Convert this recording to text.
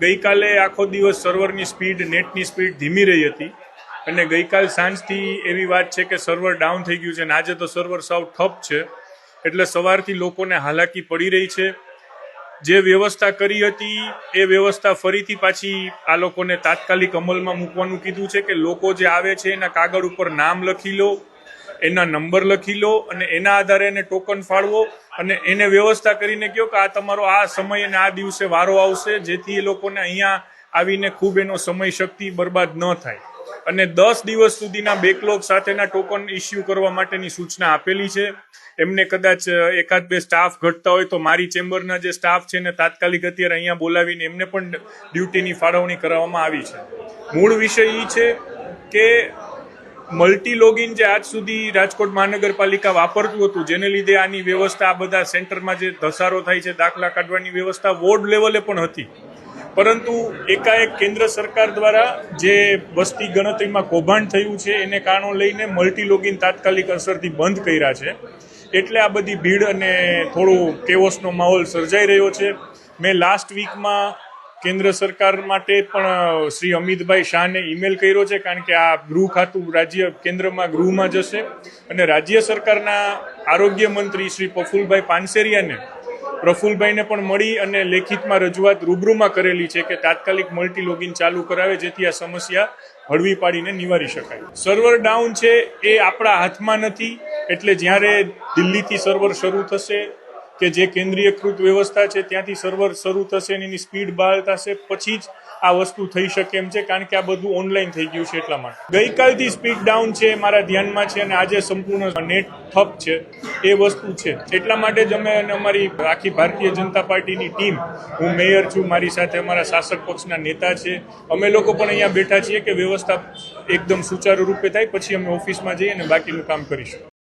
ગઈકાલે આખો દિવસ સર્વરની સ્પીડ નેટની સ્પીડ ધીમી રહી હતી અને ગઈકાલ સાંજથી એવી વાત છે કે સર્વર ડાઉન થઈ ગયું છે અને આજે તો સર્વર સાવ ઠપ છે એટલે સવારથી લોકોને હાલાકી પડી રહી છે. જે વ્યવસ્થા કરી હતી એ વ્યવસ્થા ફરીથી પાછી આ લોકોને તાત્કાલિક અમલમાં મૂકવાનું કીધું છે કે લોકો જે આવે છે એના કાગળ ઉપર નામ લખી લો, એના નંબર લખી લો અને એના આધારે એને ટોકન ફાળવો અને એને વ્યવસ્થા કરીને કહો કે આ તમારો આ સમય અને આ દિવસે વારો આવશે, જેથી એ લોકોને અહીંયા આવીને ખૂબ એનો સમય શક્તિ બરબાદ ન થાય. અને 10 દિવસ સુધીના બેકલોગ સાથેના ટોકન ઇસ્યુ કરવા માટેની સૂચના આપેલી છે. એમને કદાચ એકાદ બે સ્ટાફ ઘટતા હોય તો મારી ચેમ્બરના જે સ્ટાફ છે ને તાત્કાલિક અત્યારે અહીંયા બોલાવીને એમને પણ ડ્યુટીની ફાળવણી કરવામાં આવી છે. મૂળ વિષય એ છે કે મલ્ટી લોગિન જે આજ સુધી રાજકોટ મહાનગરપાલિકા વાપરતું હતું, જેને લીધે આની વ્યવસ્થા આ બધા સેન્ટરમાં જે ધસારો થાય છે દાખલા કાઢવાની વ્યવસ્થા વોર્ડ લેવલે પણ હતી, પરંતુ એકાએક કેન્દ્ર સરકાર દ્વારા જે વસ્તી ગણતરીમાં કૌભાંડ થયું છે એને કારણો લઈને મલ્ટી લોગિન તાત્કાલિક અસરથી બંધ કર્યા છે. એટલે આ બધી ભીડ અને થોડું કેઓસનો માહોલ સર્જાઈ રહ્યો છે. મેં લાસ્ટ વીકમાં કેન્દ્ર સરકાર માટે પણ શ્રી અમિતભાઈ શાહને ઈમેલ કર્યો છે, કારણ કે આ ગૃહ ખાતું રાજ્ય કેન્દ્રમાં ગૃહમાં જશે અને રાજ્ય સરકારના આરોગ્ય મંત્રી શ્રી પ્રફુલભાઈને પણ મળી અને લેખિતમાં રજૂઆત રૂબરૂમાં કરેલી છે કે તાત્કાલિક મલ્ટી લોગિન ચાલુ કરાવે, જેથી આ સમસ્યા હળવી પાડીને નિવારી શકાય. સર્વર ડાઉન છે એ આપણા હાથમાં નથી, એટલે જ્યારે દિલ્હીથી સર્વર શરૂ થશે કે જે કેન્દ્રીયકૃત વ્યવસ્થા છે ત્યાંથી સર્વર શરૂ થશે અને એની સ્પીડ બહાર થશે પછી જ આ વસ્તુ થઈ શકે એમ છે, કારણ કે આ બધું ઓનલાઈન થઈ ગયું છે એટલા માટે. ગઈકાલથી સ્પીડ ડાઉન છે મારા ધ્યાનમાં છે અને આજે સંપૂર્ણ નેટ ઠપ છે એ વસ્તુ છે. એટલા માટે જ અમે અને અમારી આખી ભારતીય જનતા પાર્ટીની ટીમ, હું મેયર છું, મારી સાથે અમારા શાસક પક્ષના નેતા છે, અમે લોકો પણ અહીંયા બેઠા છીએ કે વ્યવસ્થા એકદમ સુચારુ રૂપે થાય પછી અમે ઓફિસમાં જઈએ અને બાકીનું કામ કરીશું.